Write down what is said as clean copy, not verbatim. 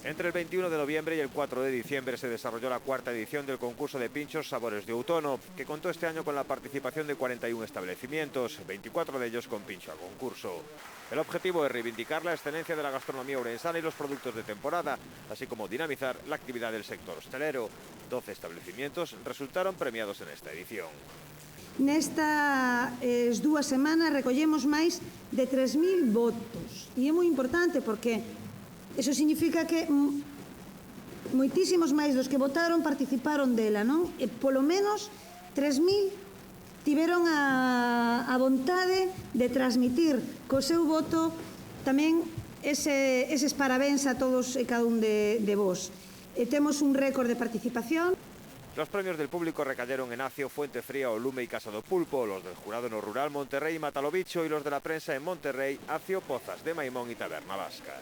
Entre el 21 de noviembre y el 4 de diciembre se desarrolló la cuarta edición del concurso de pinchos Sabores de Outono, que contó este año con la participación de 41 establecimientos, 24 de ellos con pincho a concurso. El objetivo es reivindicar la excelencia de la gastronomía ourensana y los productos de temporada, así como dinamizar la actividad del sector hostelero. 12 establecimientos resultaron premiados en esta edición. Nestas 2 semanas recollemos máis de 3.000 votos e é moi importante porque eso significa que moitísimos máis dos que votaron participaron dela, non? E polo menos 3.000 tiveron a vontade de transmitir co seu voto tamén eses parabéns a todos e cada un de vos. Temos un récord de participación. Los premios del público recayeron en Acio, Fuente Fría, Olume y Casa do Pulpo, los del jurado en lo rural Monterrey y Matalobicho y los de la prensa en Monterrey, Acio, Pozas de Maimón y Taberna Vasca.